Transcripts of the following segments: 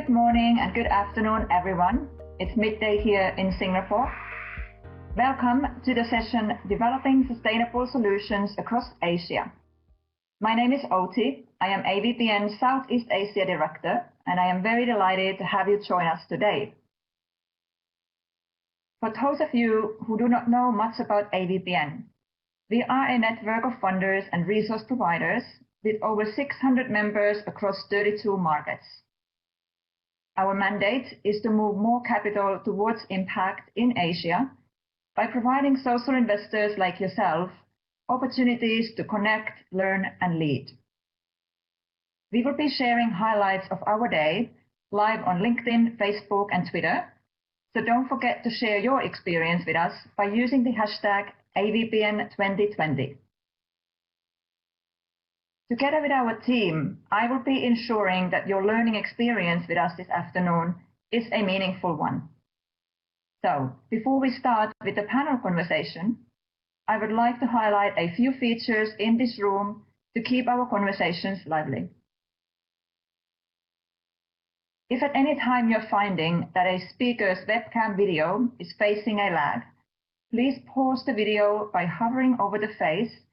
Good morning and good afternoon, everyone. It's midday here in Singapore. Welcome to the session Developing Sustainable Solutions Across Asia. My name is Oti. I am AVPN Southeast Asia Director, and I am very delighted to have you join us today. For those of you who do not know much about AVPN, we are a network of funders and resource providers with over 600 members across 32 markets. Our mandate is to move more capital towards impact in Asia by providing social investors like yourself opportunities to connect, learn, and lead. We will be sharing highlights of our day live on LinkedIn, Facebook, and Twitter. So don't forget to share your experience with us by using the hashtag AVPN2020. Together with our team, I will be ensuring that your learning experience with us this afternoon is a meaningful one. So, before we start with the panel conversation, I would like to highlight a few features in this room to keep our conversations lively. If at any time you're finding that a speaker's webcam video is facing a lag, please pause the video by hovering over the face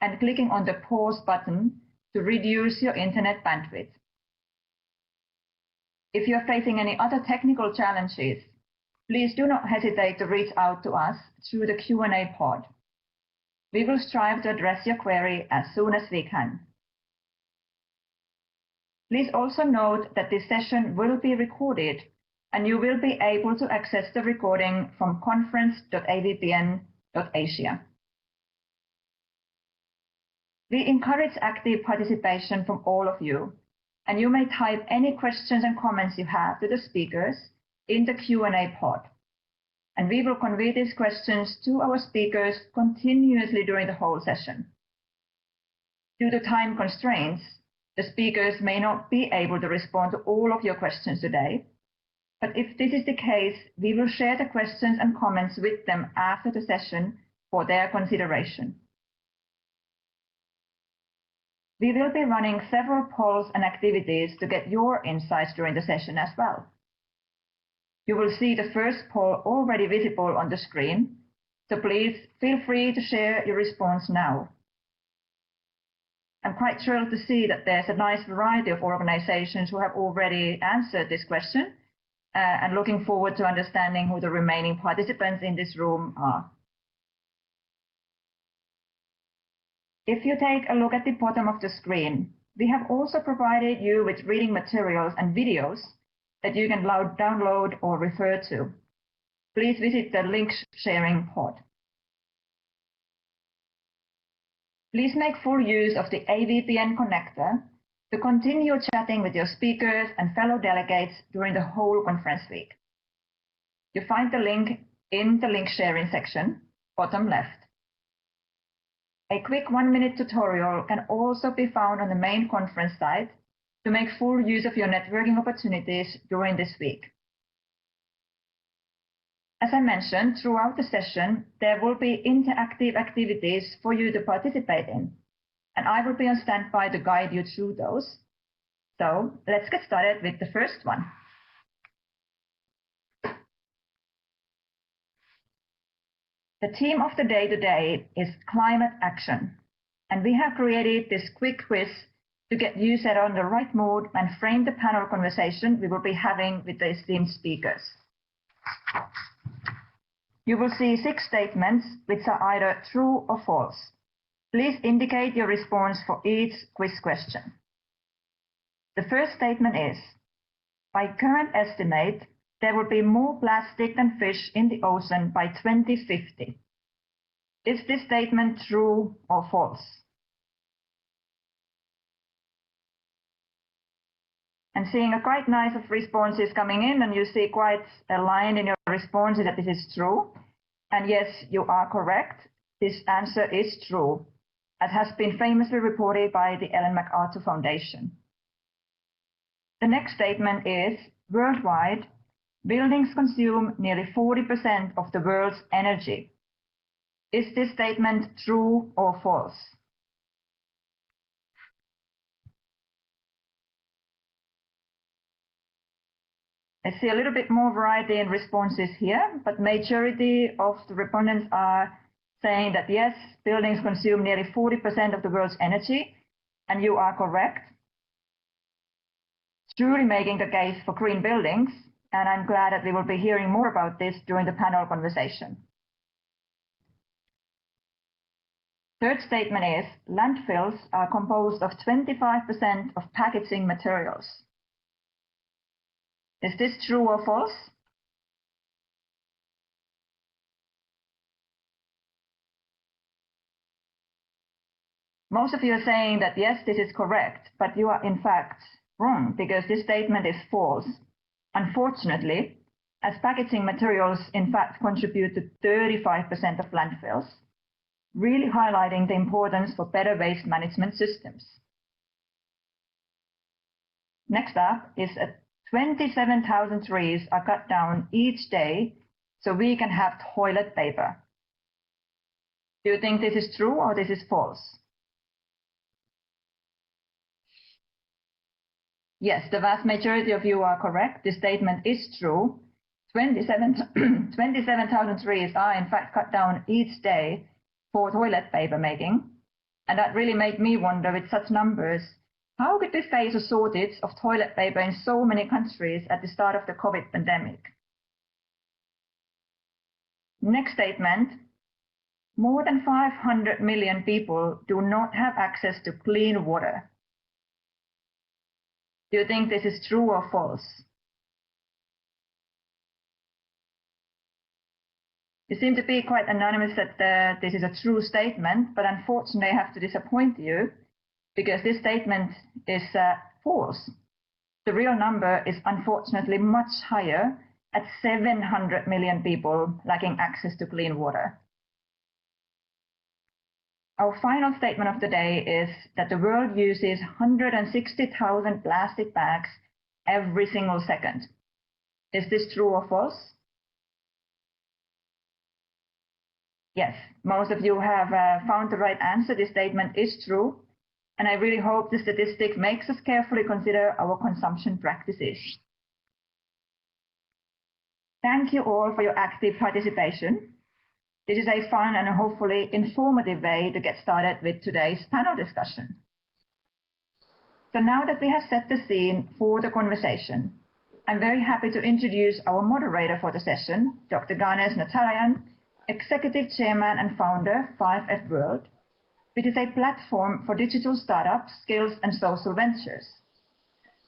and clicking on the pause button to reduce your internet bandwidth. If you're facing any other technical challenges, please do not hesitate to reach out to us through the Q&A pod. We will strive to address your query as soon as we can. Please also note that this session will be recorded, and you will be able to access the recording from conference.avpn.asia. We encourage active participation from all of you, and you may type any questions and comments you have to the speakers in the Q&A pod. And we will convey these questions to our speakers continuously during the whole session. Due to time constraints, the speakers may not be able to respond to all of your questions today. But if this is the case, we will share the questions and comments with them after the session for their consideration. We will be running several polls and activities to get your insights during the session as well. You will see the first poll already visible on the screen, so please feel free to share your response now. I'm quite thrilled to see that there's a nice variety of organizations who have already answered this question, and looking forward to understanding who the remaining participants in this room are. If you take a look at the bottom of the screen, we have also provided you with reading materials and videos that you can download or refer to. Please visit the link sharing pod. Please make full use of the AVPN connector to continue chatting with your speakers and fellow delegates during the whole conference week. You find the link in the link sharing section, bottom left. A quick 1-minute tutorial can also be found on the main conference site to make full use of your networking opportunities during this week. As I mentioned, throughout the session, there will be interactive activities for you to participate in, and I will be on standby to guide you through those. So let's get started with the first one. The theme of the day today is climate action, and we have created this quick quiz to get you set on the right mood and frame the panel conversation we will be having with the esteemed speakers. You will see 6 statements which are either true or false. Please indicate your response for each quiz question. The first statement is, by current estimate, there will be more plastic than fish in the ocean by 2050. Is this statement true or false? I'm seeing a quite nice of responses coming in, and you see quite a line in your responses that this is true. And yes, you are correct. This answer is true, as has been famously reported by the Ellen MacArthur Foundation. The next statement is, worldwide, buildings consume nearly 40% of the world's energy. Is this statement true or false? I see a little bit more variety in responses here, but majority of the respondents are saying that yes, buildings consume nearly 40% of the world's energy, and you are correct. Truly making the case for green buildings, and I'm glad that we will be hearing more about this during the panel conversation. Third statement is landfills are composed of 25% of packaging materials. Is this true or false? Most of you are saying that yes, this is correct, but you are in fact wrong because this statement is false. Unfortunately, as packaging materials in fact contribute to 35% of landfills, really highlighting the importance for better waste management systems. Next up is 27,000 trees are cut down each day so we can have toilet paper. Do you think this is true or this is false? Yes, the vast majority of you are correct. This statement is true. 27,000 trees are in fact cut down each day for toilet paper making. And that really made me wonder, with such numbers, how could we face a shortage of toilet paper in so many countries at the start of the COVID pandemic? Next statement, more than 500 million people do not have access to clean water. Do you think this is true or false? You seem to be quite anonymous that this is a true statement, but unfortunately I have to disappoint you because this statement is false. The real number is unfortunately much higher at 700 million people lacking access to clean water. Our final statement of the day is that the world uses 160,000 plastic bags every single second. Is this true or false? Yes, most of you have found the right answer. This statement is true, and I really hope the statistic makes us carefully consider our consumption practices. Thank you all for your active participation. This is a fun and hopefully informative way to get started with today's panel discussion. So now that we have set the scene for the conversation, I'm very happy to introduce our moderator for the session, Dr. Ganesh Natarajan, Executive Chairman and Founder 5F World, which is a platform for digital startups, skills and social ventures.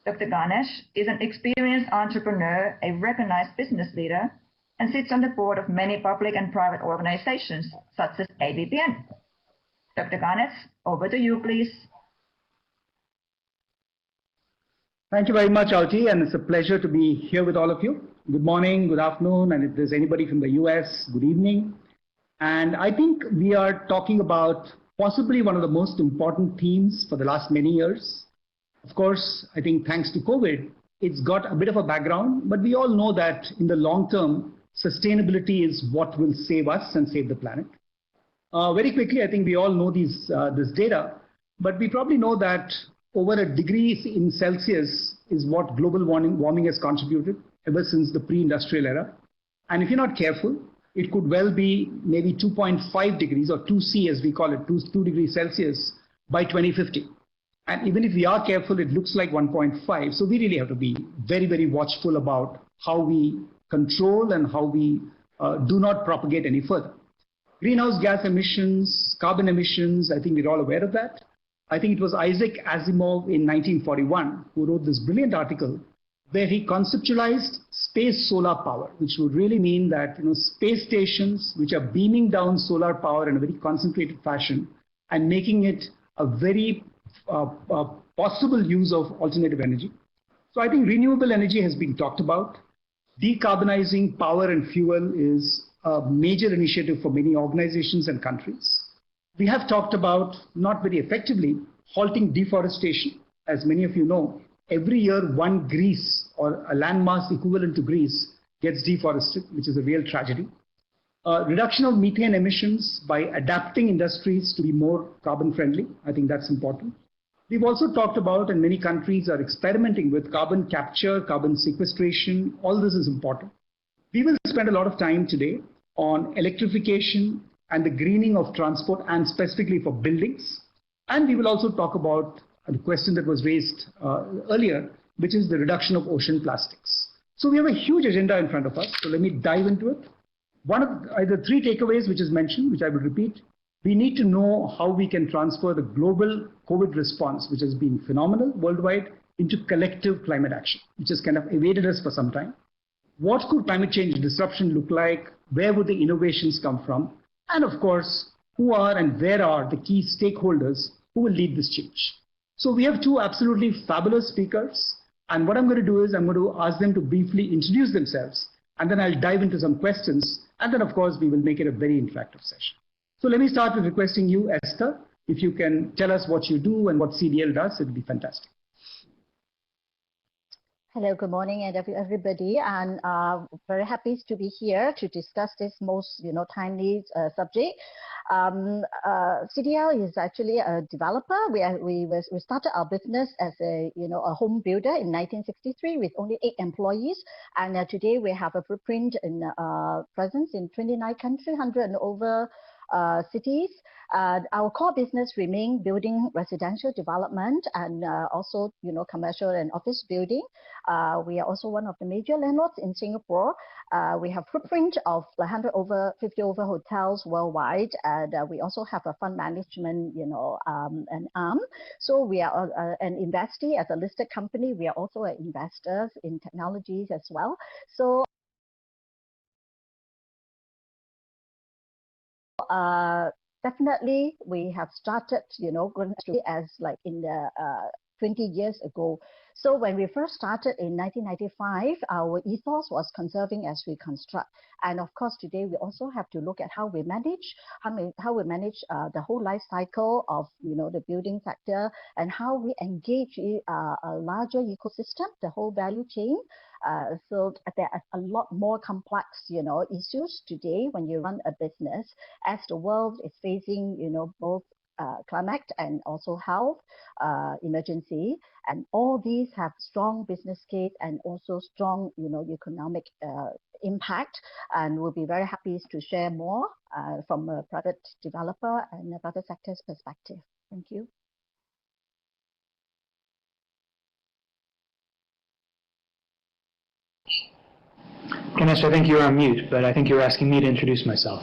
Dr. Ganesh is an experienced entrepreneur, a recognized business leader, and sits on the board of many public and private organizations, such as ABPN. Dr. Ganesh, over to you, please. Thank you very much, Auti, and it's a pleasure to be here with all of you. Good morning, good afternoon, and if there's anybody from the US, good evening. And I think we are talking about possibly one of the most important themes for the last many years. Of course, I think thanks to COVID, it's got a bit of a background, but we all know that in the long term, sustainability is what will save us and save the planet. Very quickly, I think we all know this data, but we probably know that over a degree in Celsius is what global warming has contributed ever since the pre-industrial era. And if you're not careful, it could well be maybe 2.5 degrees or 2C as we call it, 2 degrees Celsius by 2050. And even if we are careful, it looks like 1.5. So we really have to be very, very watchful about how we control and how we do not propagate any further. Greenhouse gas emissions, carbon emissions, I think we're all aware of that. I think it was Isaac Asimov in 1941 who wrote this brilliant article where he conceptualized space solar power, which would really mean that space stations which are beaming down solar power in a very concentrated fashion and making it a very possible use of alternative energy. So I think renewable energy has been talked about. Decarbonizing power and fuel is a major initiative for many organizations and countries. We have talked about, not very effectively, halting deforestation. As many of you know, every year one Greece or a landmass equivalent to Greece gets deforested, which is a real tragedy. Reduction of methane emissions by adapting industries to be more carbon friendly. I think that's important. We've also talked about, and many countries are experimenting with carbon capture, carbon sequestration. All this is important. We will spend a lot of time today on electrification and the greening of transport, and specifically for buildings. And we will also talk about the question that was raised earlier, which is the reduction of ocean plastics. So we have a huge agenda in front of us. So let me dive into it. One of the three takeaways which is mentioned, which I will repeat, we need to know how we can transfer the global COVID response, which has been phenomenal worldwide, into collective climate action, which has kind of evaded us for some time. What could climate change disruption look like? Where would the innovations come from? And of course, who are and where are the key stakeholders who will lead this change? So we have two absolutely fabulous speakers. And what I'm going to do is I'm going to ask them to briefly introduce themselves. And then I'll dive into some questions. And then, of course, we will make it a very interactive session. So let me start with requesting you, Esther, if you can tell us what you do and what CDL does, it would be fantastic. Hello, good morning, everybody, and very happy to be here to discuss this most timely subject. CDL is actually a developer. We started our business as a home builder in 1963 with only 8 employees, and today we have a footprint in presence in 29 countries, 100 and over cities. Our core business remain building residential development and also commercial and office building. We are also one of the major landlords in Singapore. We have footprint of 150 over hotels worldwide, and we also have a fund management an arm. So we are an investee as a listed company. We are also investors in technologies as well. So definitely we have started as like in the 20 years ago. So when we first started in 1995, our ethos was conserving as we construct. And of course, today we also have to look at how we manage the whole life cycle of the building sector, and how we engage a larger ecosystem, the whole value chain. So there are a lot more complex issues today when you run a business, as the world is facing both climate and also health emergency, and all these have strong business case and also strong economic impact, and we'll be very happy to share more from a private developer and a private sector's perspective. Thank you. Ganesh, I think you're on mute, but I think you're asking me to introduce myself.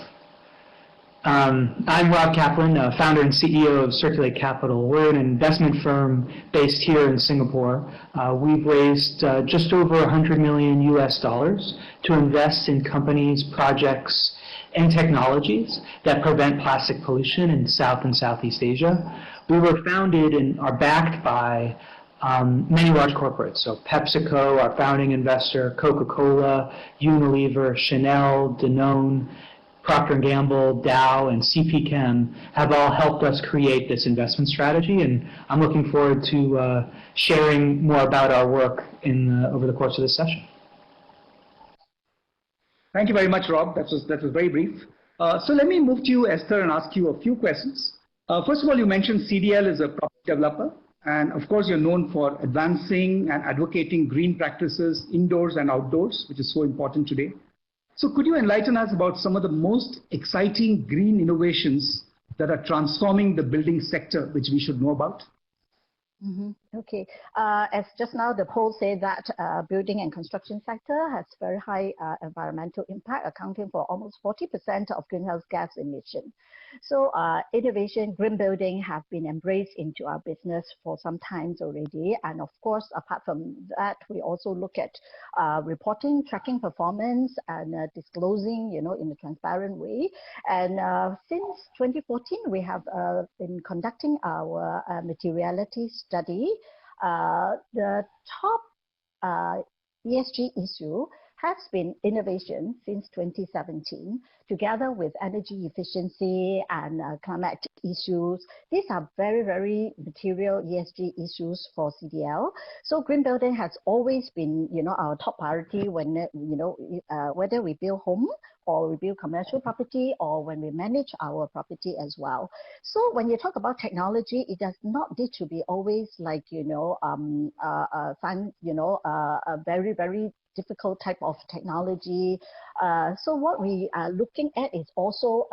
I'm Rob Kaplan, founder and CEO of Circulate Capital. We're an investment firm based here in Singapore. We've raised just over $100 million US to invest in companies, projects, and technologies that prevent plastic pollution in South and Southeast Asia. We were founded and are backed by many large corporates. So PepsiCo, our founding investor, Coca-Cola, Unilever, Chanel, Danone, Procter & Gamble, Dow, and CP Chem have all helped us create this investment strategy, and I'm looking forward to sharing more about our work over the course of this session. Thank you very much, Rob. That was very brief. So let me move to you, Esther, and ask you a few questions. First of all, you mentioned CDL is a property developer, and of course you're known for advancing and advocating green practices indoors and outdoors, which is so important today. So could you enlighten us about some of the most exciting green innovations that are transforming the building sector, which we should know about? Okay. As just now the poll said that building and construction sector has very high environmental impact, accounting for almost 40% of greenhouse gas emission. So innovation, green building have been embraced into our business for some time already. And of course, apart from that, we also look at reporting, tracking performance, and disclosing, in a transparent way. And since 2014, we have been conducting our materiality study. The top ESG issue has been innovation since 2017, together with energy efficiency and climate issues. These are very, very material ESG issues for CDL. So green building has always been, our top priority when, whether we build home or we build commercial property, or when we manage our property as well. So when you talk about technology, it does not need to be always like, a very, very difficult type of technology. So what we are looking at is also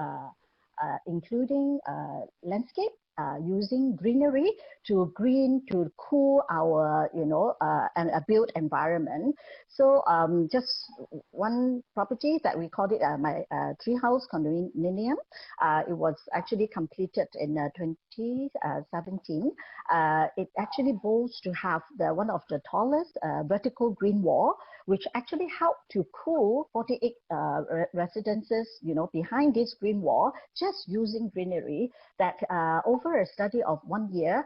including landscape, using greenery to cool our, and a built environment. So just one property that we called it my tree house condominium. It was actually completed in 2017. It actually boasts to have one of the tallest vertical green wall, which actually helped to cool 48 residences, behind this green wall, just using greenery. That over a study of 1 year,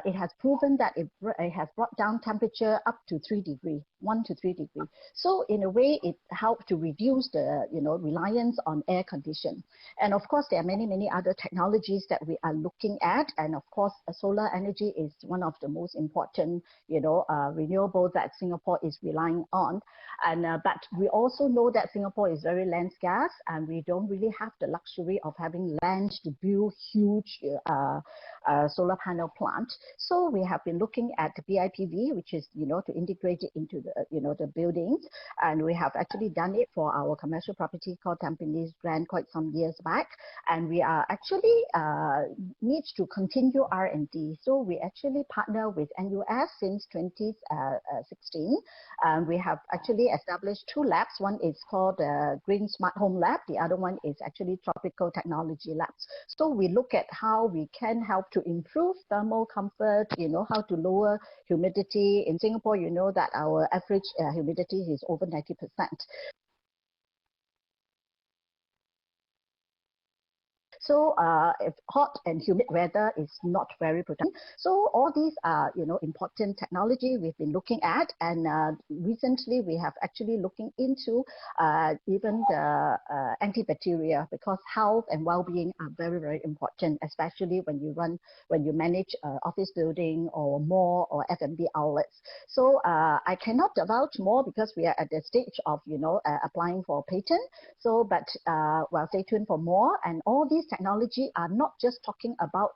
it has proven that it has brought down temperature up to 3 degrees, 1 to 3 degrees. So in a way, it helped to reduce the reliance on air condition. And of course, there are many, many other technologies that we are looking at. And of course, solar energy is one of the most important, renewable that Singapore is relying on. And but we also know that Singapore is very land scarce, and we don't really have the luxury of having land to build huge solar panel plant. So we have been looking at the BIPV, which is to integrate it into the the buildings, and we have actually done it for our commercial property called Tampines Grand quite some years back, and we are actually needs to continue R&D. So we actually partner with NUS since 2016. We have actually established 2 labs. One is called the Green Smart Home Lab. The other one is actually Tropical Technology Labs. So we look at how we can help to improve thermal comfort, how to lower humidity. In Singapore, that our average humidity is over 90%. So if hot and humid weather is not very protective. So all these are, important technology we've been looking at. And recently we have actually looking into even the antibacterial, because health and well-being are very, very important, especially when you manage office building or mall or F&B outlets. So I cannot divulge more because we are at the stage of, applying for a patent. So, but well, stay tuned for more. And all these technology are not just talking about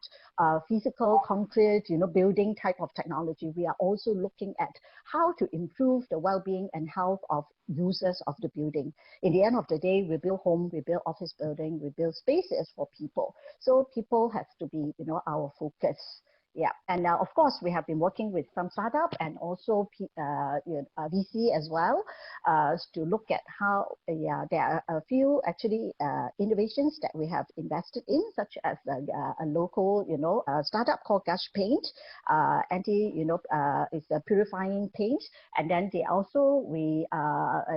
physical concrete, building type of technology. We are also looking at how to improve the well-being and health of users of the building. In the end of the day, we build home, we build office building, we build spaces for people. So people have to be, our focus. Yeah, and of course, we have been working with some startup and also VC as well to look at how there are a few actually innovations that we have invested in, such as a local startup called Gush Paint, it's a purifying paint, and then we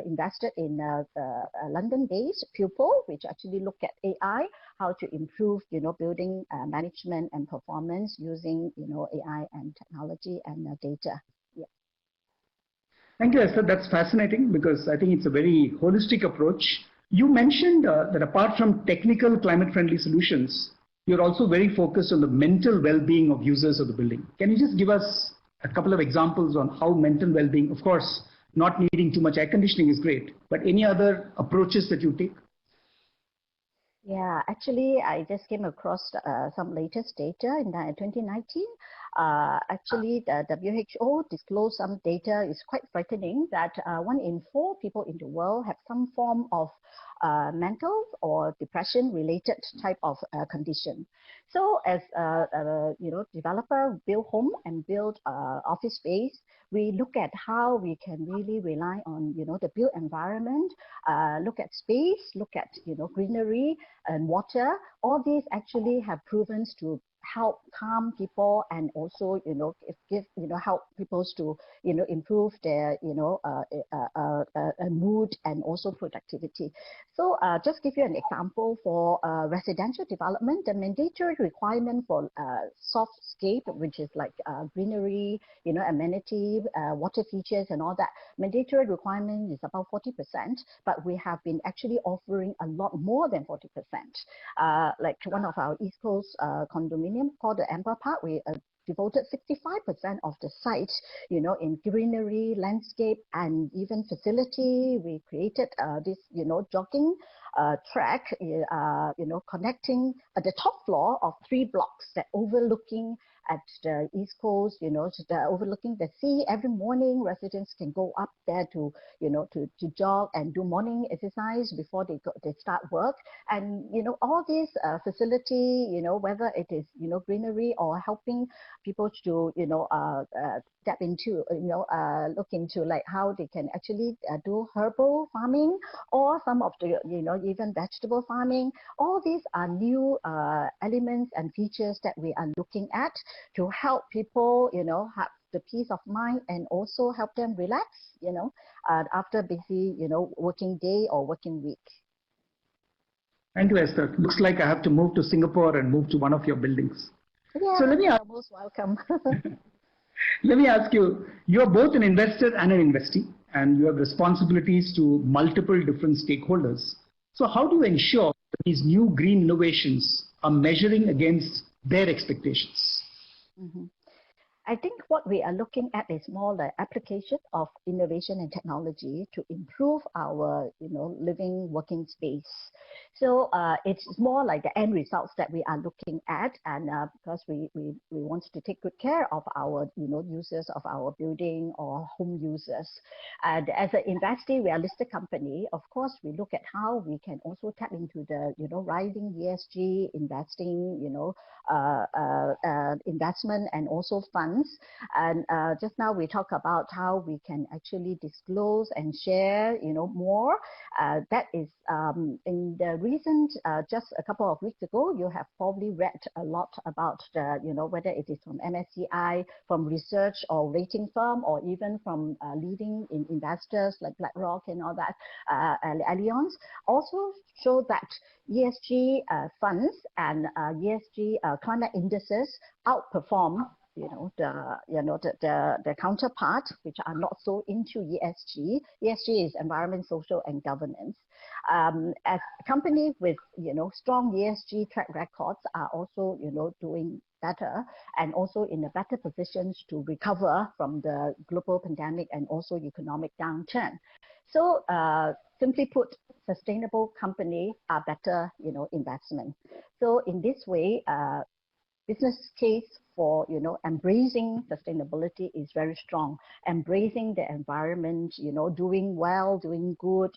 invested in a London-based Pupil, which actually look at AI, how to improve building management and performance using AI and technology and data. Yeah. Thank you, Esther. That's fascinating because I think it's a very holistic approach. You mentioned that apart from technical climate-friendly solutions, you're also very focused on the mental well-being of users of the building. Can you just give us a couple of examples on how mental well-being, of course, not needing too much air conditioning is great, but any other approaches that you take? Yeah, actually, I just came across some latest data in 2019. Actually, the WHO disclosed some data. It's quite frightening that 1 in 4 people in the world have some form of mental or depression-related type of condition. So, as developer build home and build office space, we look at how we can really rely on the built environment, look at space, look at greenery and water. All these actually have proven to help calm people and also help people to improve their mood and also productivity. So just give you an example for residential development, the mandatory requirement for softscape, which is like greenery, amenity, water features and all that, mandatory requirement is about 40%, but we have been actually offering a lot more than 40%. Like one of our East Coast condominium called the Amber Park, we devoted 65% of the site, in greenery, landscape, and even facility. We created this, jogging track, connecting at the top floor of 3 blocks that overlooking at the East Coast, overlooking the sea. Every morning, residents can go up there to jog and do morning exercise before they start work. And, all these facility, whether it is, greenery or helping people to, tap into, look into like how they can actually do herbal farming or some of the, even vegetable farming. All these are new elements and features that we are looking at to help people, have the peace of mind and also help them relax, after busy, working day or working week. Thank you, Esther. Looks like I have to move to Singapore and move to one of your buildings. Yeah, so let me you're most welcome. Let me ask you, you're both an investor and an investee, and you have responsibilities to multiple different stakeholders. So how do you ensure that these new green innovations are measuring against their expectations? Mm-hmm. I think what we are looking at is more the application of innovation and technology to improve our, living, working space. So it's more like the end results that we are looking at, and because we want to take good care of our, users of our building or home users. And as an investee, we are a listed company. Of course, we look at how we can also tap into the, rising ESG investing, investment and also funds. And just now we talk about how we can actually disclose and share, more. That is in the recent, just a couple of weeks ago, you have probably read a lot about the, whether it is from MSCI, from research or rating firm, or even from leading investors like BlackRock and all that, Allianz, also show that ESG funds and ESG climate indices outperform the counterpart, which are not so into ESG. ESG is environment, social, and governance. As companies with strong ESG track records are also doing better and also in a better positions to recover from the global pandemic and also economic downturn. So simply put, sustainable companies are better investment. So in this way, business case for embracing sustainability is very strong. Embracing the environment, doing well, doing good,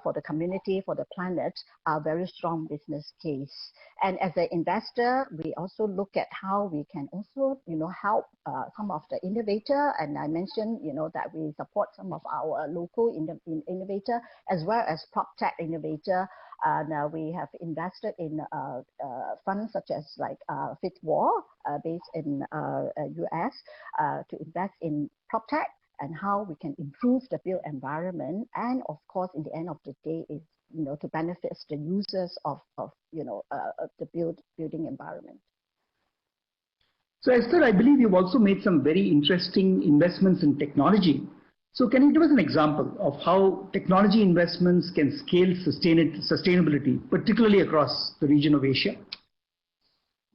for the community, for the planet, are very strong business case. And as an investor, we also look at how we can also help some of the innovator. And I mentioned that we support some of our local innovator as well as prop tech innovator. Now we have invested in funds such as like FitWall, based in US, to invest in prop tech and how we can improve the built environment. And of course, in the end of the day, is to benefit the users of the building environment. So Esther, I believe you've also made some very interesting investments in technology. So can you give us an example of how technology investments can scale sustainability, particularly across the region of Asia?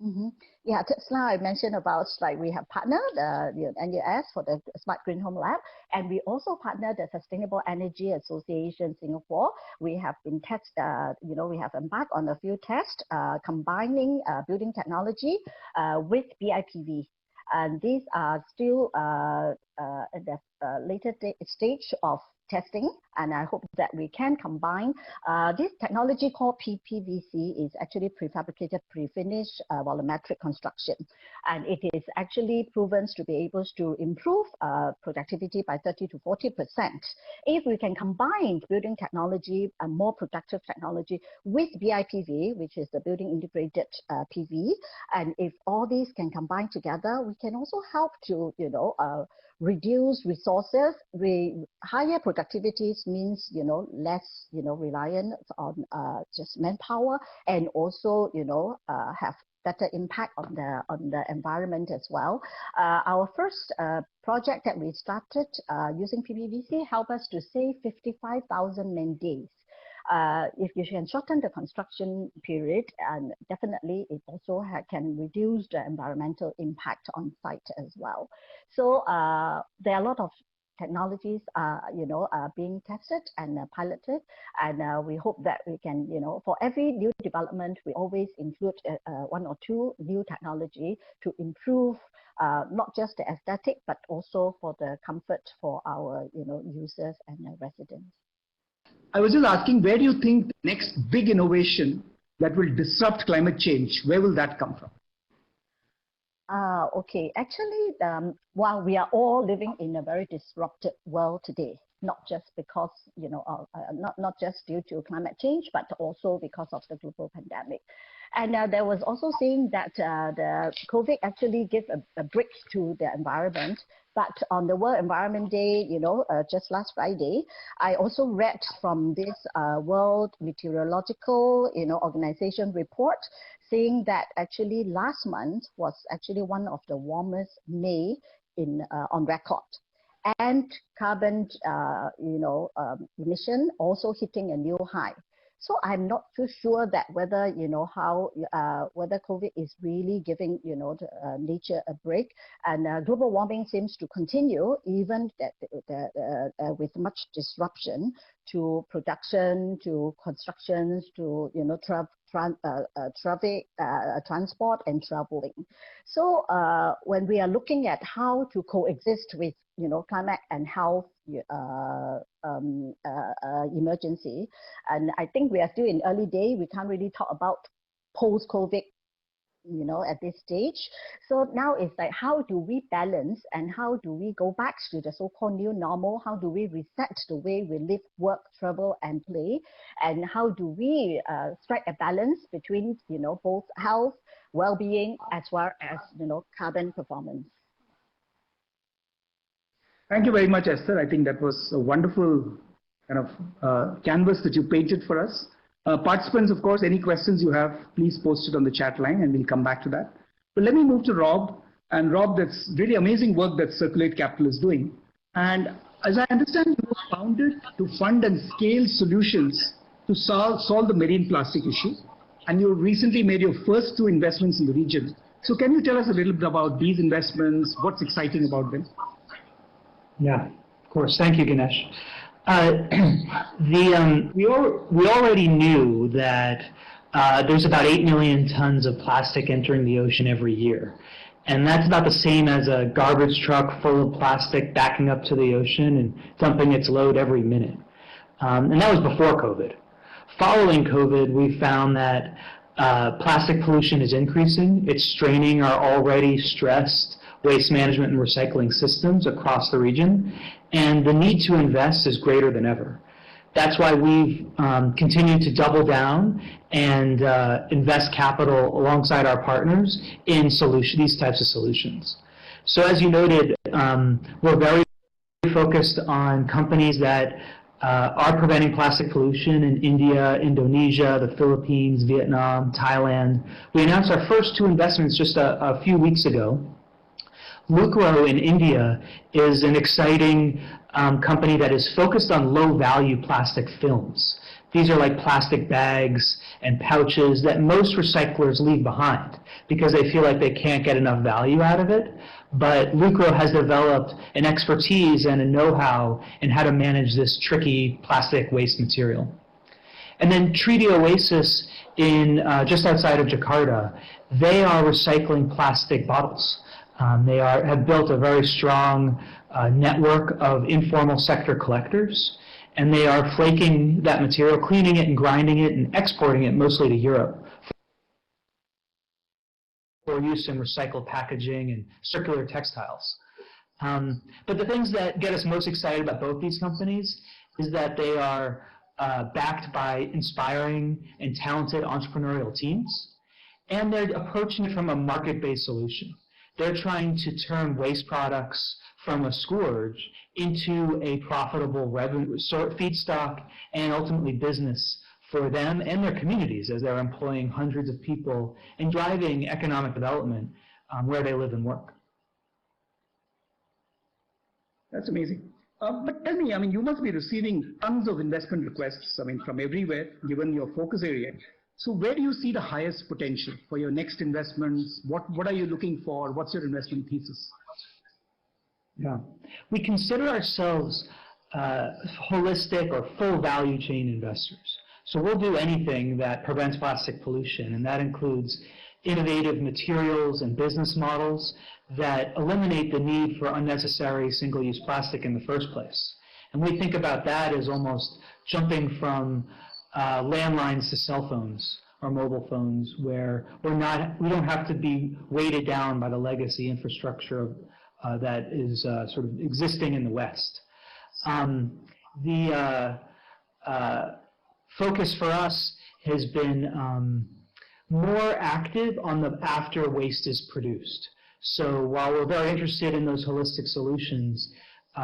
Mm-hmm. Yeah, just now I mentioned about like we have partnered NUS for the Smart Green Home Lab, and we also partnered the Sustainable Energy Association Singapore. We have been we have embarked on a few tests combining building technology with BIPV. And these are still at the later stage of testing, and I hope that we can combine this technology called PPVC is actually prefabricated pre-finished volumetric construction, and it is actually proven to be able to improve productivity by 30 to 40%. If we can combine building technology and more productive technology with BIPV, which is the building integrated PV, and if all these can combine together, we can also help to reduce resources. Higher productivities means less reliant on just manpower, and also have better impact on the environment as well. Our first project that we started using PPVC helped us to save 55,000 man days. If you can shorten the construction period, and definitely it also can reduce the environmental impact on site as well. So there are a lot of technologies are, are being tested and piloted. And we hope that we can, for every new development, we always include one or two new technology to improve not just the aesthetic, but also for the comfort for our, users and residents. I was just asking, where do you think the next big innovation that will disrupt climate change, where will that come from? Okay, actually, while we are all living in a very disrupted world today, not just because, not just due to climate change, but also because of the global pandemic. And there was also saying that the COVID actually gave a break to the environment. But on the World Environment Day, just last Friday, I also read from this World Meteorological, Organization report saying that actually last month was actually one of the warmest May on record. And carbon, emission also hitting a new high. So I'm not too sure that whether, whether COVID is really giving, nature a break. And global warming seems to continue, even with much disruption to production, to constructions, to, traffic, transport and traveling. So when we are looking at how to coexist with, climate and health emergency, and I think we are still in early day. We can't really talk about post-COVID, at this stage. So now it's like, how do we balance and how do we go back to the so-called new normal? How do we reset the way we live, work, travel, and play? And how do we strike a balance between, both health, well-being, as well as, carbon performance? Thank you very much, Esther. I think that was a wonderful kind of canvas that you painted for us. Participants, of course, any questions you have, please post it on the chat line and we'll come back to that. But let me move to Rob. And Rob, that's really amazing work that Circulate Capital is doing. And as I understand, you were founded to fund and scale solutions to solve the marine plastic issue. And you recently made your first 2 investments in the region. So can you tell us a little bit about these investments? What's exciting about them? Yeah, of course. Thank you, Ganesh. We already knew that there's about 8 million tons of plastic entering the ocean every year. And that's about the same as a garbage truck full of plastic backing up to the ocean and dumping its load every minute. And that was before COVID. Following COVID, we found that plastic pollution is increasing. It's straining our already stressed waste management and recycling systems across the region, and the need to invest is greater than ever. That's why we've continued to double down and invest capital alongside our partners in these types of solutions. So as you noted, we're very focused on companies that are preventing plastic pollution in India, Indonesia, the Philippines, Vietnam, Thailand. We announced our first 2 investments just a few weeks ago. Lucro in India is an exciting company that is focused on low-value plastic films. These are like plastic bags and pouches that most recyclers leave behind because they feel like they can't get enough value out of it. But Lucro has developed an expertise and a know-how in how to manage this tricky plastic waste material. And then Treaty Oasis in just outside of Jakarta, they are recycling plastic bottles. They have built a very strong network of informal sector collectors, and they are flaking that material, cleaning it and grinding it and exporting it mostly to Europe for use in recycled packaging and circular textiles. But the things that get us most excited about both these companies is that they are backed by inspiring and talented entrepreneurial teams, and they're approaching it from a market-based solution. They're trying to turn waste products from a scourge into a profitable revenue feedstock and ultimately business for them and their communities as they're employing hundreds of people and driving economic development where they live and work. That's amazing. But tell me, you must be receiving tons of investment requests, from everywhere, given your focus area. So where do you see the highest potential for your next investments? What are you looking for? What's your investment thesis? Yeah. We consider ourselves holistic or full value chain investors. So we'll do anything that prevents plastic pollution, and that includes innovative materials and business models that eliminate the need for unnecessary single-use plastic in the first place. And we think about that as almost jumping from landlines to cell phones or mobile phones, where we don't have to be weighted down by the legacy infrastructure that is sort of existing in the West. The focus for us has been more active on the after waste is produced. So while we're very interested in those holistic solutions,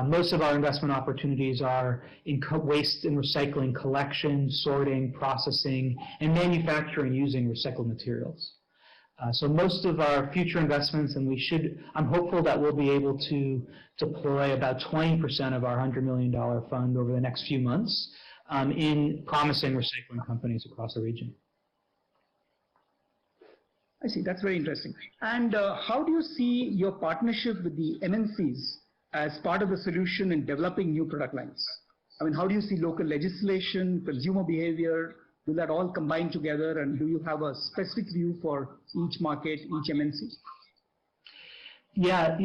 most of our investment opportunities are in waste and recycling collection, sorting, processing, and manufacturing using recycled materials. So most of our future investments, and I'm hopeful that we'll be able to deploy about 20% of our $100 million fund over the next few months in promising recycling companies across the region. I see, that's very interesting. And how do you see your partnership with the MNCs as part of the solution in developing new product lines? I mean, how do you see local legislation, consumer behavior? Will that all combine together, and do you have a specific view for each market, each MNC? Yeah,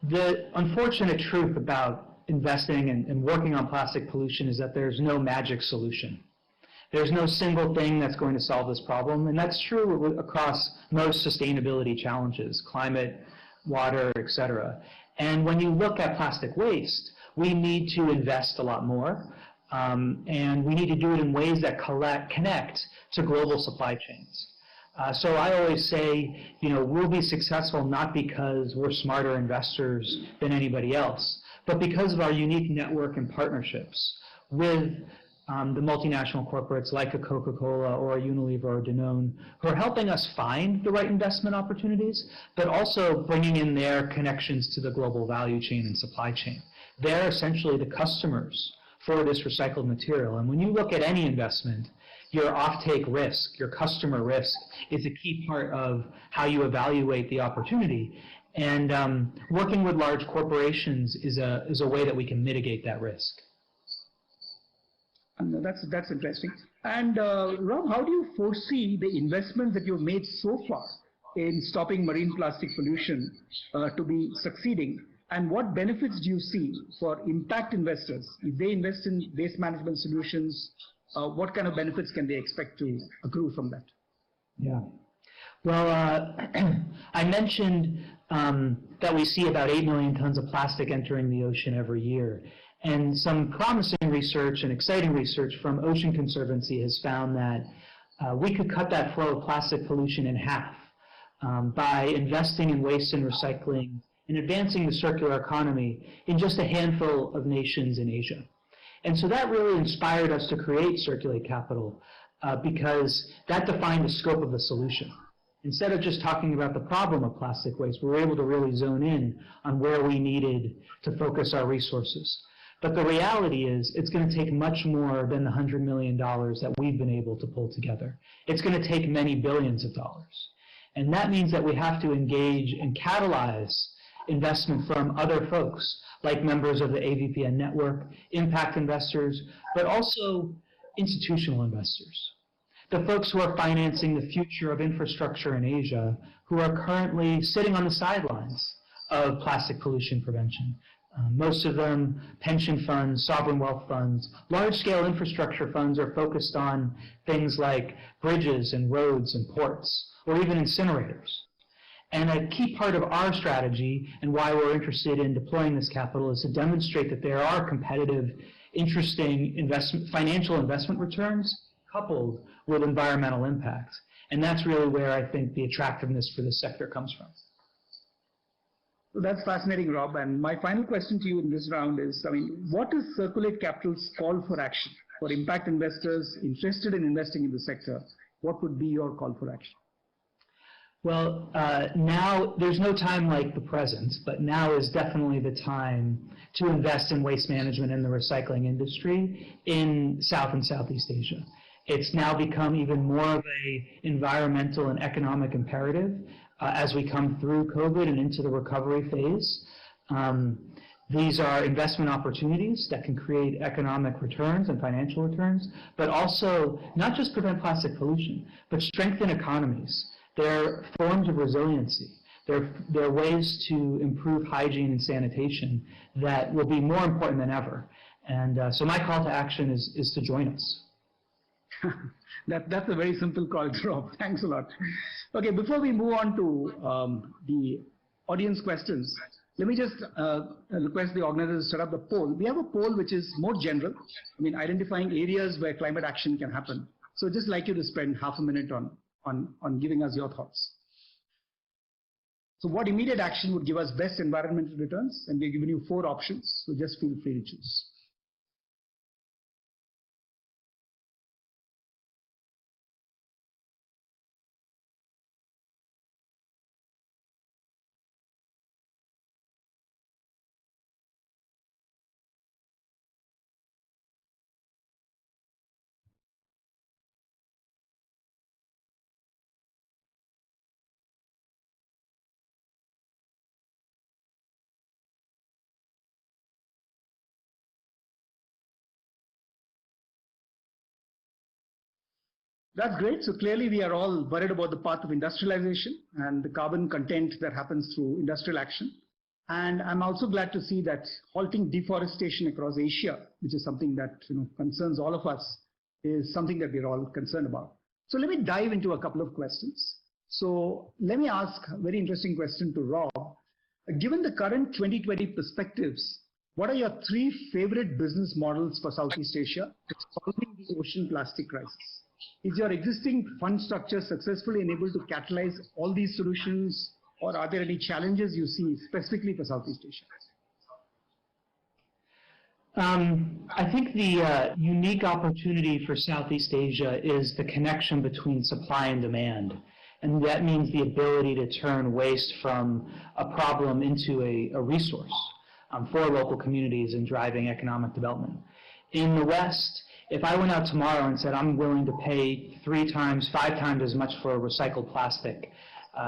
the unfortunate truth about investing and working on plastic pollution is that there's no magic solution. There's no single thing that's going to solve this problem, and that's true across most sustainability challenges, climate, water, et cetera. And when you look at plastic waste, we need to invest a lot more. And we need to do it in ways that connect to global supply chains. So I always say, we'll be successful not because we're smarter investors than anybody else, but because of our unique network and partnerships with the multinational corporates like a Coca-Cola or a Unilever or Danone, who are helping us find the right investment opportunities, but also bringing in their connections to the global value chain and supply chain. They're essentially the customers for this recycled material. And when you look at any investment, your offtake risk, your customer risk, is a key part of how you evaluate the opportunity. And working with large corporations is a way that we can mitigate that risk. That's interesting. And Rob, how do you foresee the investments that you've made so far in stopping marine plastic pollution to be succeeding? And what benefits do you see for impact investors? If they invest in waste management solutions, what kind of benefits can they expect to accrue from that? Yeah. Well, I mentioned that we see about 8 million tons of plastic entering the ocean every year. And some promising research and exciting research from Ocean Conservancy has found that we could cut that flow of plastic pollution in half by investing in waste and recycling and advancing the circular economy in just a handful of nations in Asia. And so that really inspired us to create Circulate Capital because that defined the scope of the solution. Instead of just talking about the problem of plastic waste, we were able to really zone in on where we needed to focus our resources. But the reality is it's going to take much more than the $100 million that we've been able to pull together. It's going to take many billions of dollars. And that means that we have to engage and catalyze investment from other folks, like members of the AVPN network, impact investors, but also institutional investors. The folks who are financing the future of infrastructure in Asia, who are currently sitting on the sidelines of plastic pollution prevention. Most of them, pension funds, sovereign wealth funds, large-scale infrastructure funds are focused on things like bridges and roads and ports, or even incinerators. And a key part of our strategy and why we're interested in deploying this capital is to demonstrate that there are competitive, interesting financial investment returns coupled with environmental impact. And that's really where I think the attractiveness for this sector comes from. So that's fascinating, Rob. And my final question to you in this round is, what is Circulate Capital's call for action for impact investors interested in investing in the sector? What would be your call for action? Well, now there's no time like the present, but now is definitely the time to invest in waste management and the recycling industry in South and Southeast Asia. It's now become even more of an environmental and economic imperative as we come through COVID and into the recovery phase. These are investment opportunities that can create economic returns and financial returns, but also not just prevent plastic pollution, but strengthen economies. They're forms of resiliency. They're ways to improve hygiene and sanitation that will be more important than ever. And so my call to action is to join us. That's a very simple call, Rob. Thanks a lot. Okay, before we move on to the audience questions, let me just request the organizers to set up the poll. We have a poll which is more general, identifying areas where climate action can happen. So just like you to spend half a minute on giving us your thoughts. So what immediate action would give us best environmental returns? And we're giving you 4 options, so just feel free to choose. That's great. So clearly we are all worried about the path of industrialization and the carbon content that happens through industrial action. And I'm also glad to see that halting deforestation across Asia, which is something that concerns all of us, is something that we're all concerned about. So let me dive into a couple of questions. So let me ask a very interesting question to Rob. Given the current 2020 perspectives, what are your 3 favorite business models for Southeast Asia for solving the ocean plastic crisis? Is your existing fund structure successfully enabled to catalyze all these solutions, or are there any challenges you see specifically for Southeast Asia? I think the unique opportunity for Southeast Asia is the connection between supply and demand. And that means the ability to turn waste from a problem into a resource for local communities and driving economic development. In the West, if I went out tomorrow and said I'm willing to pay 3 times, 5 times as much for recycled plastic,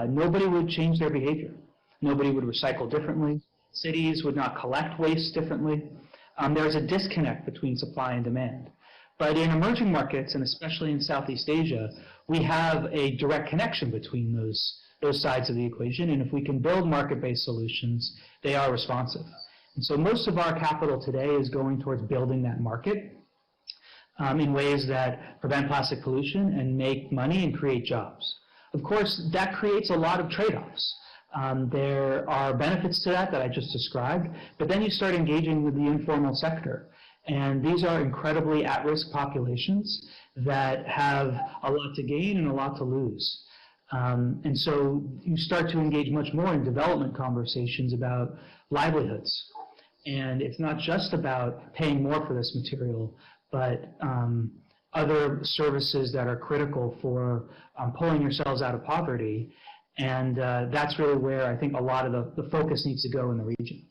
nobody would change their behavior. Nobody would recycle differently. Cities would not collect waste differently. There's a disconnect between supply and demand. But in emerging markets, and especially in Southeast Asia, we have a direct connection between those sides of the equation. And if we can build market-based solutions, they are responsive. And so most of our capital today is going towards building that market in ways that prevent plastic pollution and make money and create jobs. Of course, that creates a lot of trade-offs. There are benefits to that I just described, but then you start engaging with the informal sector. And these are incredibly at-risk populations that have a lot to gain and a lot to lose. And so you start to engage much more in development conversations about livelihoods. And it's not just about paying more for this material, but other services that are critical for pulling yourselves out of poverty. And that's really where I think a lot of the focus needs to go in the region.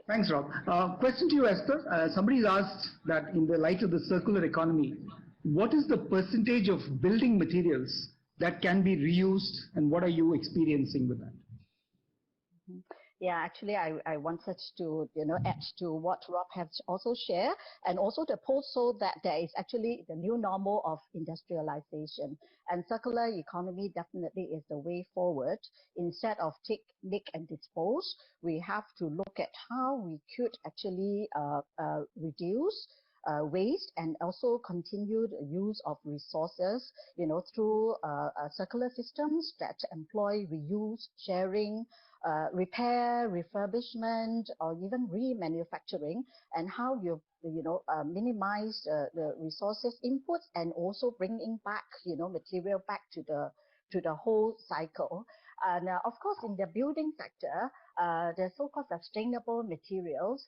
Thanks, Rob. Question to you, Esther. Somebody's asked that in the light of the circular economy, what is the percentage of building materials that can be reused, and what are you experiencing with that? Yeah, actually, I wanted to add to what Rob has also shared, and also the poll so that there is actually the new normal of industrialization, and circular economy definitely is the way forward. Instead of take, lick, and dispose, we have to look at how we could actually reduce waste and also continued use of resources, through circular systems that employ reuse, sharing, repair, refurbishment, or even remanufacturing, and how you minimize the resources inputs and also bringing back material back to the whole cycle. And of course, in the building sector, the so-called sustainable materials,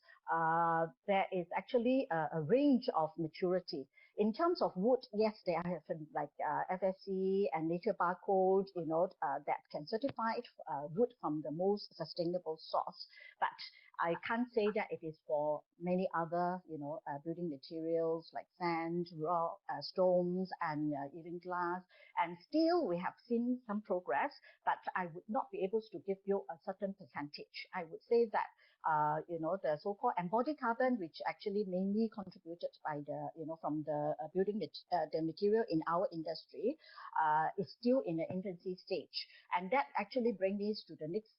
there is actually a range of maturity. In terms of wood, yes, they have like FSC and Nature Barcode, that can certify wood from the most sustainable source. But I can't say that it is for many other, building materials like sand, rock, stones, and even glass. And still, we have seen some progress, but I would not be able to give you a certain percentage. I would say that the so-called embodied carbon, which actually mainly contributed by the, from the the material in our industry, is still in the infancy stage. And that actually brings me to the next,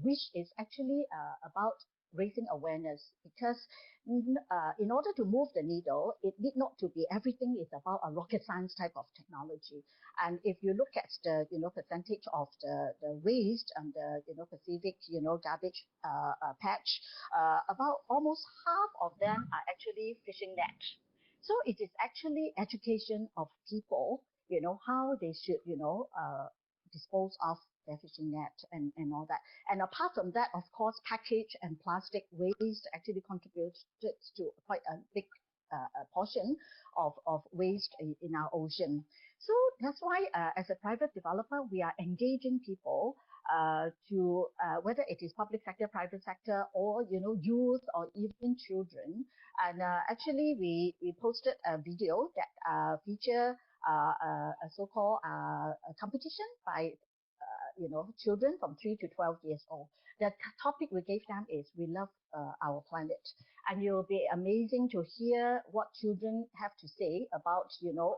which is actually about raising awareness, because in order to move the needle, it need not to be everything is about a rocket science type of technology. And if you look at the percentage of the waste and the Pacific garbage patch, about almost half of them are actually fishing net. So it is actually education of people, how they should dispose of their fishing net and all that. And apart from that, of course, package and plastic waste actually contributes to quite a big portion of waste in our ocean. So that's why as a private developer, we are engaging people to whether it is public sector, private sector, or youth or even children. And actually, we posted a video that feature a so-called competition by children from 3 to 12 years old. The topic we gave them is "We Love Our Planet," and you'll be amazing to hear what children have to say about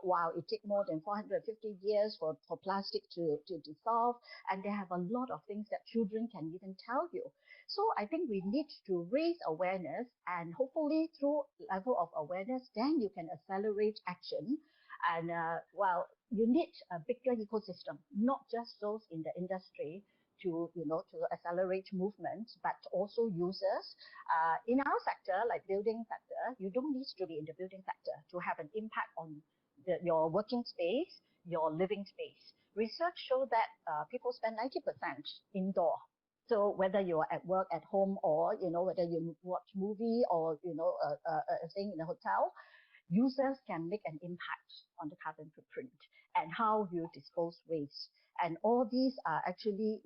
wow, it takes more than 450 years for plastic to dissolve, and they have a lot of things that children can even tell you. So I think we need to raise awareness, and hopefully through level of awareness, then you can accelerate action. And you need a bigger ecosystem, not just those in the industry to accelerate movement, but also users. In our sector, like building sector, you don't need to be in the building sector to have an impact on your working space, your living space. Research shows that people spend 90% indoor. So whether you're at work, at home, or whether you watch movie or staying in a hotel, users can make an impact on the carbon footprint and how you dispose waste. And all these are actually,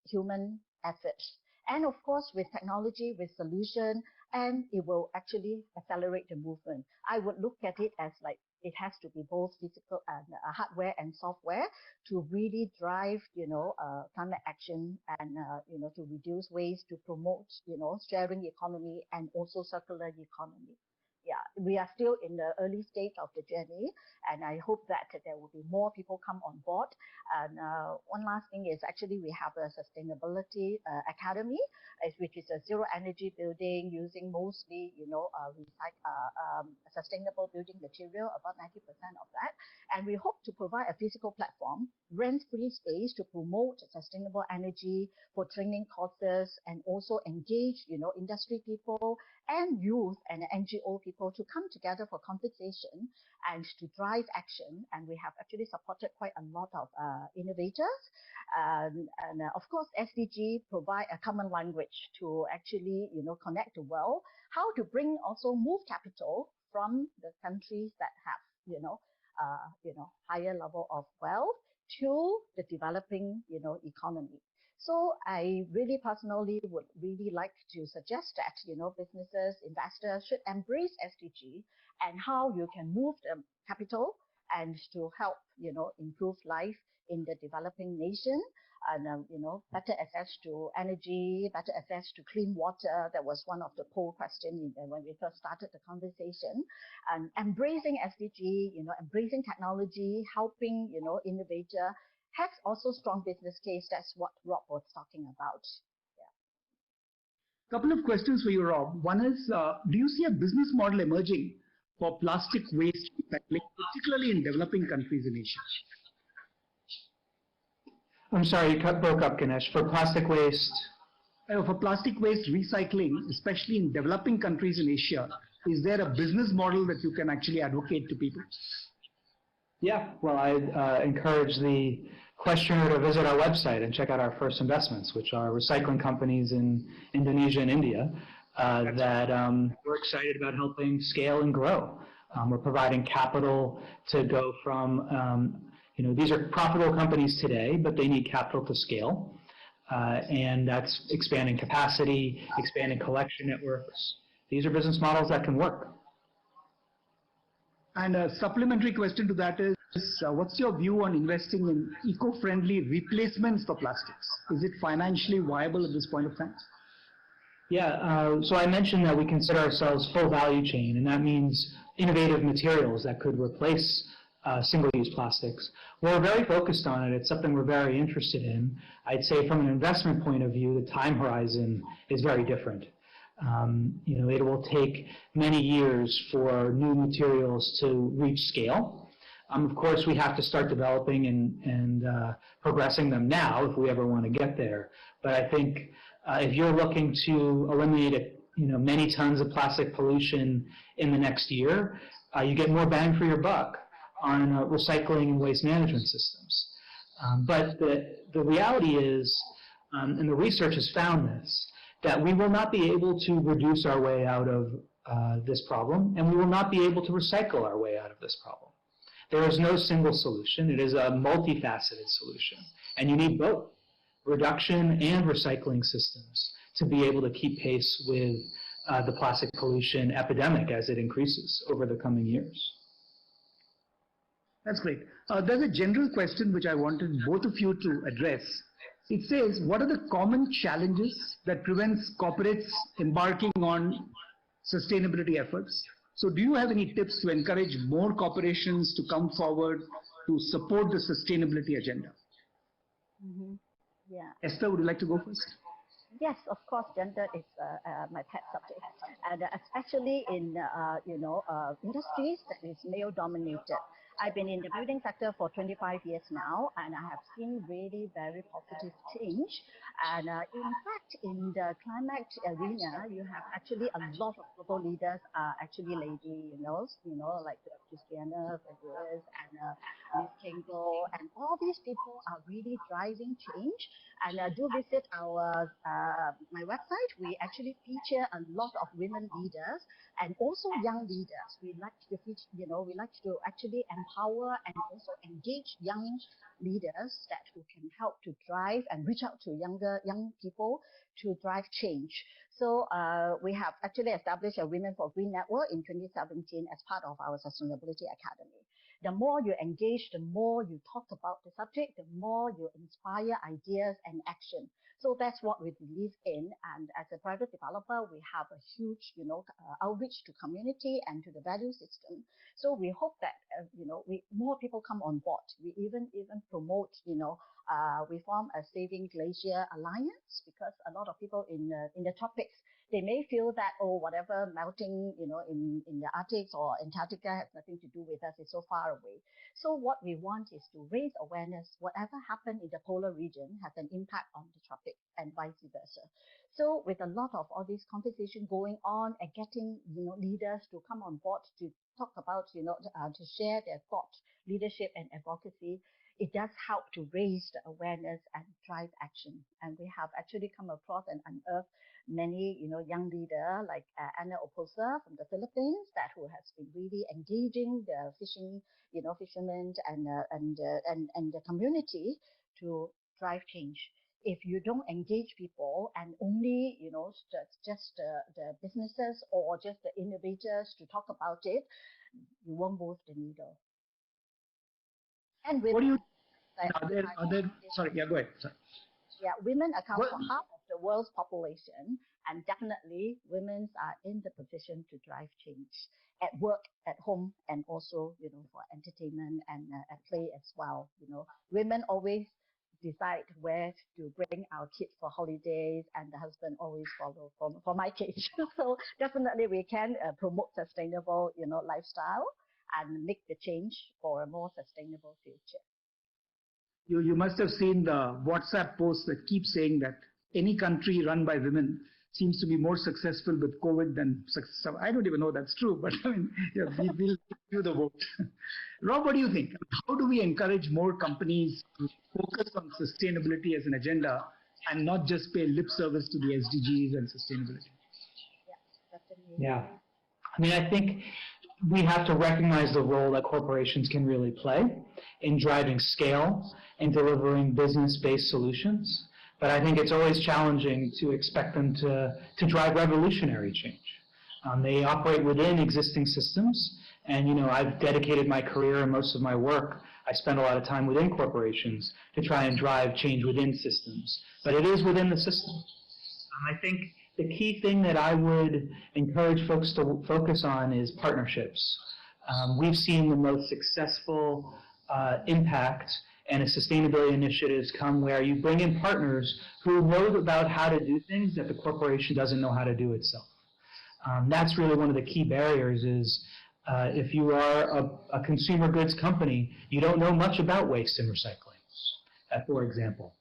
human efforts. And of course, with technology, with solution, and it will actually accelerate the movement. I would look at it as like it has to be both physical and hardware and software to really drive, climate action and, to reduce waste, to promote, sharing economy and also circular economy. Yeah, we are still in the early stage of the journey, and I hope that there will be more people come on board. And one last thing is actually we have a sustainability academy, which is a zero energy building using mostly, sustainable building material, about 90% of that. And we hope to provide a physical platform, rent-free space to promote sustainable energy for training courses, and also engage, industry people and youth and NGO people to come together for conversation and to drive action. And we have actually supported quite a lot of innovators. And of course, SDG provide a common language to actually, connect the world, how to bring also move capital from the countries that have, higher level of wealth to the developing, economy. So I really personally would really like to suggest that, businesses, investors should embrace SDG and how you can move the capital and to help, improve life in the developing nation, and, better access to energy, better access to clean water. That was one of the poll questions when we first started the conversation. And embracing SDG, embracing technology, helping, innovator, has also strong business case. That's what Rob was talking about. Yeah. Couple of questions for you, Rob. One is, do you see a business model emerging for plastic waste recycling, particularly in developing countries in Asia? I'm sorry, you broke up, Ganesh. For plastic waste? For plastic waste recycling, especially in developing countries in Asia, is there a business model that you can actually advocate to people? Yeah, well, I encourage the questioner to visit our website and check out our first investments, which are recycling companies in Indonesia and India that we're excited about helping scale and grow. We're providing capital to go from, these are profitable companies today, but they need capital to scale. and that's expanding capacity, expanding collection networks. These are business models that can work. And a supplementary question to that is, what's your view on investing in eco-friendly replacements for plastics? Is it financially viable at this point of time? Yeah, so I mentioned that we consider ourselves full value chain, and that means innovative materials that could replace single-use plastics. We're very focused on it. It's something we're very interested in. I'd say from an investment point of view, the time horizon is very different. It will take many years for new materials to reach scale. Of course, we have to start developing and progressing them now if we ever want to get there. But I think if you're looking to eliminate many tons of plastic pollution in the next year, you get more bang for your buck on recycling and waste management systems. But the reality is, and the research has found this, that we will not be able to reduce our way out of this problem, and we will not be able to recycle our way out of this problem. There is no single solution. It is a multifaceted solution, and you need both reduction and recycling systems to be able to keep pace with the plastic pollution epidemic as it increases over the coming years. That's great. There's a general question which I wanted both of you to address. It says, what are the common challenges that prevents corporates embarking on sustainability efforts? So do you have any tips to encourage more corporations to come forward to support the sustainability agenda? Mm-hmm. Yeah. Esther, would you like to go first? Yes, of course, gender is my pet subject, and especially in industries that is male-dominated. I've been in the building sector for 25 years now, and I have seen really very positive change. And in fact, in the climate arena, you have actually a lot of global leaders are actually lady, like Christiana Figueres and Miss Kingo, and all these people are really driving change. And do visit our my website. We actually feature a lot of women leaders and also young leaders. We like to feature, we like to actually empower and also engage young leaders that who can help to drive and reach out to young people to drive change. So we have actually established a Women for Green Network in 2017 as part of our Sustainability Academy. The more you engage, the more you talk about the subject, the more you inspire ideas and action. So that's what we believe in. And as a private developer, we have a huge, outreach to community and to the value system. So we hope that, more people come on board. We even promote, we form a Saving Glacier Alliance because a lot of people in the topics, they may feel that, whatever melting, in the Arctic or Antarctica has nothing to do with us. It's so far away. So what we want is to raise awareness. Whatever happened in the polar region has an impact on the tropic and vice versa. So with a lot of all this conversation going on and getting, leaders to come on board to talk about, to share their thoughts, leadership and advocacy, it does help to raise the awareness and drive action. And we have actually come across and unearthed many, young leaders like Anna Oposa from the Philippines who has been really engaging the fishing, fishermen and the community to drive change. If you don't engage people and only, just the businesses or just the innovators to talk about it, you won't move the needle. And with, what do you? Sorry, yeah, go ahead. Sorry. Yeah, women account for half of the world's population, and definitely women are in the position to drive change at work, at home, and also, for entertainment and at play as well. Women always decide where to bring our kids for holidays, and the husband always follow for my case. So definitely we can promote sustainable, lifestyle and make the change for a more sustainable future. You must have seen the WhatsApp posts that keep saying that any country run by women seems to be more successful with COVID than success. I don't even know that's true, but I mean, yeah, we'll give you the vote. Rob, what do you think? How do we encourage more companies to focus on sustainability as an agenda and not just pay lip service to the SDGs and sustainability? Yeah, definitely. Yeah. I mean, I think we have to recognize the role that corporations can really play in driving scale and delivering business-based solutions. But but I think it's always challenging to expect them to drive revolutionary change. They operate within existing systems, and I've dedicated my career and most of my work. I spend a lot of time within corporations to try and drive change within systems, but it is within the system. I think the key thing that I would encourage folks to focus on is partnerships. We've seen the most successful impact and sustainability initiatives come where you bring in partners who know about how to do things that the corporation doesn't know how to do itself. That's really one of the key barriers is if you are a consumer goods company, you don't know much about waste and recycling, for example.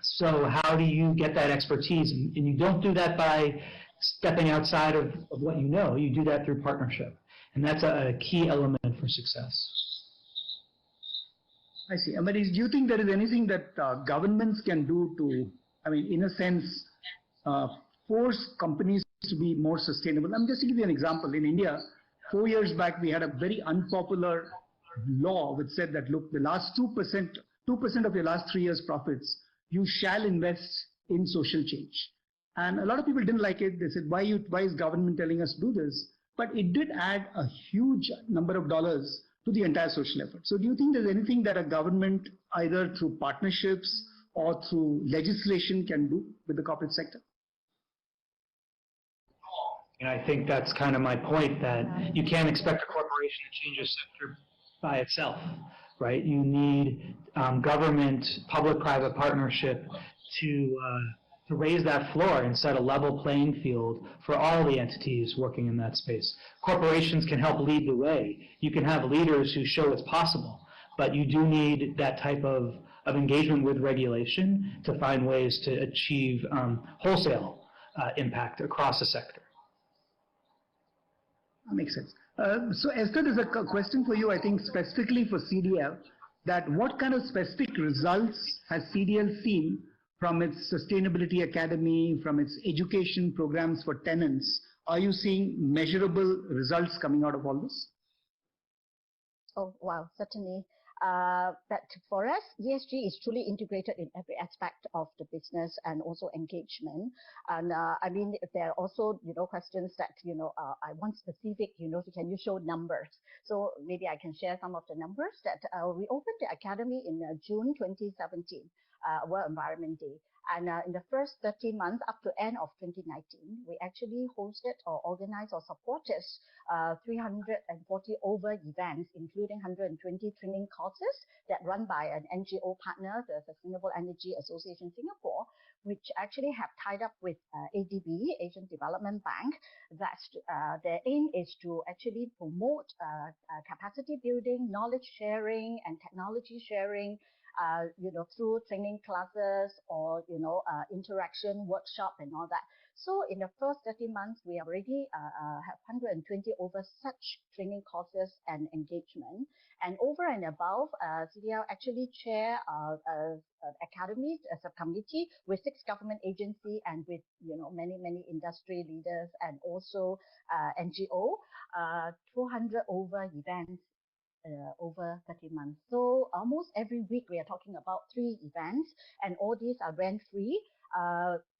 So how do you get that expertise? And you don't do that by stepping outside of what you know. You do that through partnership. And that's a key element for success. I see. But do you think there is anything that governments can do to, in a sense, force companies to be more sustainable? I'm just to give you an example. In India, 4 years back, we had a very unpopular law which said that, look, the last 2% of your last 3 years' profits, you shall invest in social change. And a lot of people didn't like it. They said, why is government telling us to do this? But it did add a huge number of dollars to the entire social effort. So do you think there's anything that a government, either through partnerships or through legislation, can do with the corporate sector? And I think that's kind of my point, that you can't expect a corporation to change a sector by itself, right? You need government, public-private partnership to raise that floor and set a level playing field for all the entities working in that space. Corporations can help lead the way. You can have leaders who show it's possible, but you do need that type of engagement with regulation to find ways to achieve wholesale impact across the sector. That makes sense. So Esther, there's a question for you, I think, specifically for CDL, that what kind of specific results has CDL seen from its Sustainability Academy, from its education programs for tenants? Are you seeing measurable results coming out of all this? Oh, wow, certainly. That for us, ESG is truly integrated in every aspect of the business and also engagement. And there are also, questions that, I want specific, can you show numbers? So maybe I can share some of the numbers that we opened the Academy in June 2017, World Environment Day. And in the first 30 months up to end of 2019, we actually hosted or organized or supported 340 over events, including 120 training courses that run by an NGO partner, the Sustainable Energy Association Singapore, which actually have tied up with ADB, Asian Development Bank. That's their aim is to actually promote capacity building, knowledge sharing, and technology sharing, through training classes or, interaction, workshop and all that. So in the first 30 months, we already have 120 over such training courses and engagement. And over and above, CDL actually chair academies as a committee with 6 government agencies and with, many industry leaders and also NGO, 200 over events over 30 months. So almost every week we are talking about 3 events, and all these are rent free.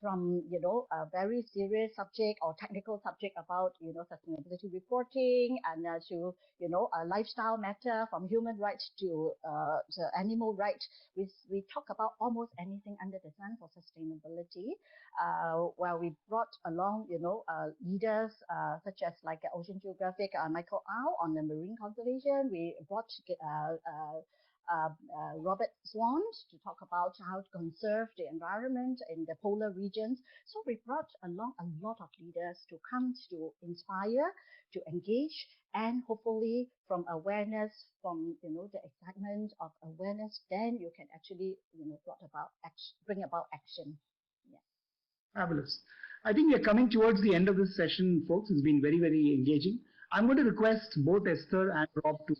From a very serious subject or technical subject about sustainability reporting, and to a lifestyle matter, from human rights to animal rights. We talk about almost anything under the sun for sustainability. Where we brought along leaders such as like Ocean Geographic, Michael Au on the marine conservation. We brought Robert Swan to talk about how to conserve the environment in the polar regions. So we brought along a lot of leaders to come to inspire, to engage, and hopefully from awareness, from the excitement of awareness, then you can actually bring about action. Yeah. Fabulous. I think we are coming towards the end of this session, folks. It's been very, very engaging. I'm going to request both Esther and Rob to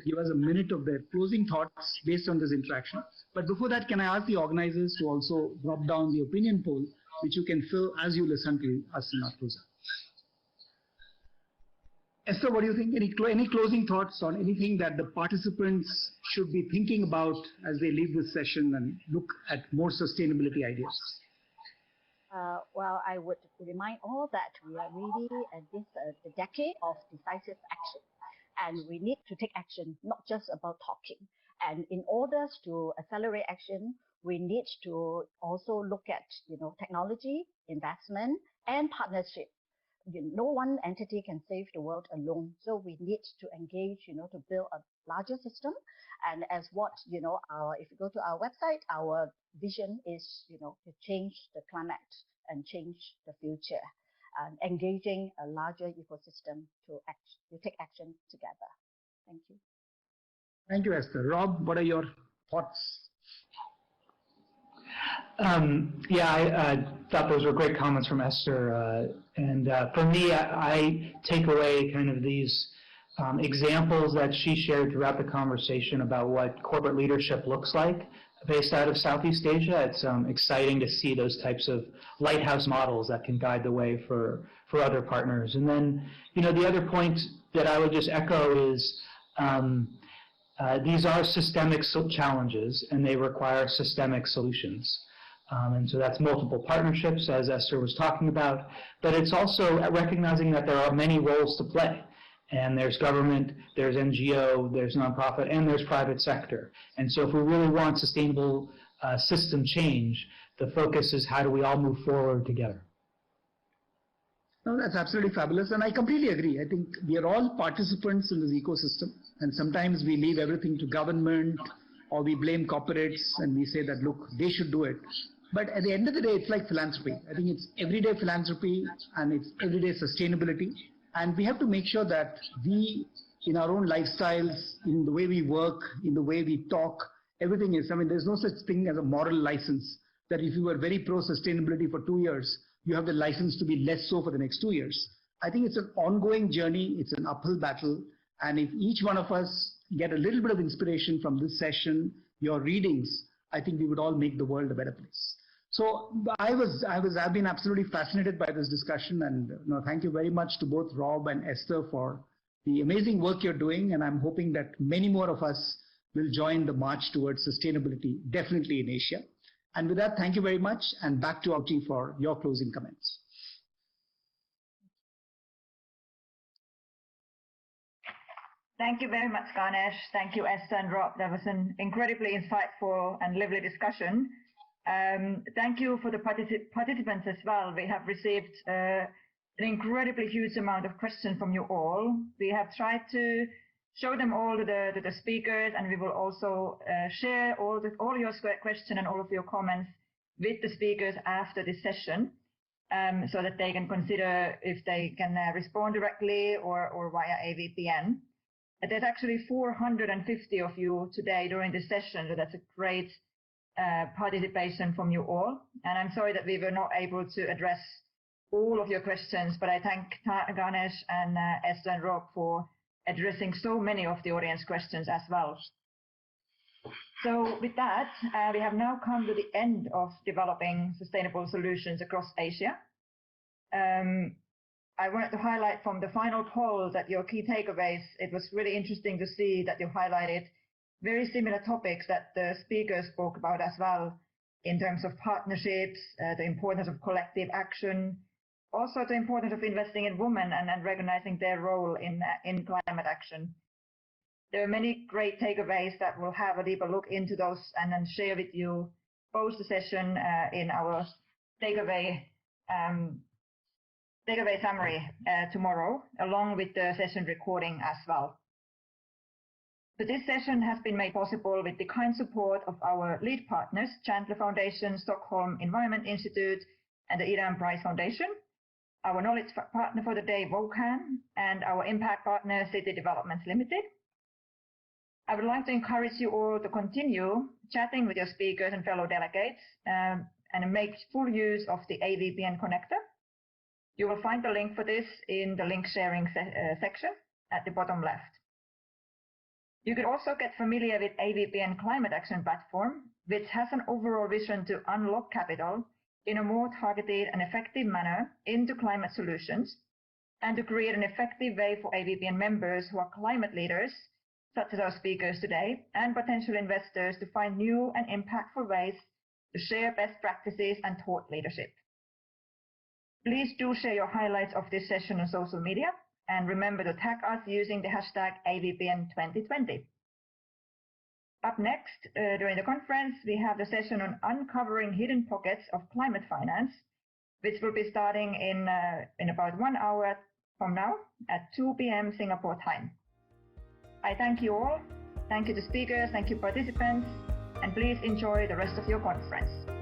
give us a minute of their closing thoughts based on this interaction. But before that, can I ask the organizers to also drop down the opinion poll, which you can fill as you listen to us in our closer. Esther, what do you think? Any closing thoughts on anything that the participants should be thinking about as they leave this session and look at more sustainability ideas? Well, I would remind all that we are really at this the decade of decisive action, and we need to take action, not just about talking. And in order to accelerate action, we need to also look at technology, investment, and partnership. No one entity can save the world alone, so we need to engage, to build a larger system. And as what if you go to our website, our vision is to change the climate and change the future, and engaging a larger ecosystem to take action together. Thank you. Thank you, Esther. Rob, what are your thoughts? Yeah, I thought those were great comments from Esther. And for me, I take away kind of these examples that she shared throughout the conversation about what corporate leadership looks like based out of Southeast Asia. It's exciting to see those types of lighthouse models that can guide the way for other partners. And then, the other point that I would just echo is these are systemic challenges, and they require systemic solutions. And so that's multiple partnerships, as Esther was talking about, but it's also recognizing that there are many roles to play. And there's government, there's NGO, there's nonprofit, and there's private sector. And so if we really want sustainable system change, the focus is how do we all move forward together. No, that's absolutely fabulous, and I completely agree. I think we are all participants in this ecosystem, and sometimes we leave everything to government, or we blame corporates, and we say that, look, they should do it. But at the end of the day, it's like philanthropy. I think it's everyday philanthropy, and it's everyday sustainability. And we have to make sure that we, in our own lifestyles, in the way we work, in the way we talk, everything is, there's no such thing as a moral license, that if you were very pro-sustainability for 2 years, you have the license to be less so for the next 2 years. I think it's an ongoing journey, it's an uphill battle, and if each one of us get a little bit of inspiration from this session, your readings, I think we would all make the world a better place. So I've been absolutely fascinated by this discussion, and thank you very much to both Rob and Esther for the amazing work you're doing, and I'm hoping that many more of us will join the march towards sustainability, definitely in Asia. And with that, thank you very much, and back to Auti for your closing comments. Thank you very much, Ganesh. Thank you, Esther and Rob. That was an incredibly insightful and lively discussion. Thank you for the participants as well. We have received an incredibly huge amount of questions from you all. We have tried to show them all to the speakers, and we will also share all your questions and all of your comments with the speakers after this session, so that they can consider if they can respond directly or via AVPN. There's actually 450 of you today during this session, so that's a great participation from you all. And I'm sorry that we were not able to address all of your questions, but I thank Ganesh and Esther and Rob for addressing so many of the audience questions as well. So with that, we have now come to the end of developing sustainable solutions across Asia. I wanted to highlight from the final poll that your key takeaways, it was really interesting to see that you highlighted very similar topics that the speakers spoke about as well, in terms of partnerships, the importance of collective action, also the importance of investing in women and recognizing their role in climate action. There are many great takeaways that we'll have a deeper look into those and then share with you post the session in our takeaway summary tomorrow, along with the session recording as well. So this session has been made possible with the kind support of our lead partners, Chandler Foundation, Stockholm Environment Institute, and the Iran Prize Foundation, our knowledge partner for the day, Vocan, and our impact partner, City Developments Limited. I would like to encourage you all to continue chatting with your speakers and fellow delegates and make full use of the AVPN connector. You will find the link for this in the link sharing section at the bottom left. You could also get familiar with AVPN Climate Action Platform, which has an overall vision to unlock capital in a more targeted and effective manner into climate solutions and to create an effective way for AVPN members who are climate leaders, such as our speakers today, and potential investors to find new and impactful ways to share best practices and thought leadership. Please do share your highlights of this session on social media, and remember to tag us using the hashtag AVPN2020. Up next, during the conference, we have the session on uncovering hidden pockets of climate finance, which will be starting in about 1 hour from now at 2 p.m. Singapore time. I thank you all. Thank you to speakers, thank you participants, and please enjoy the rest of your conference.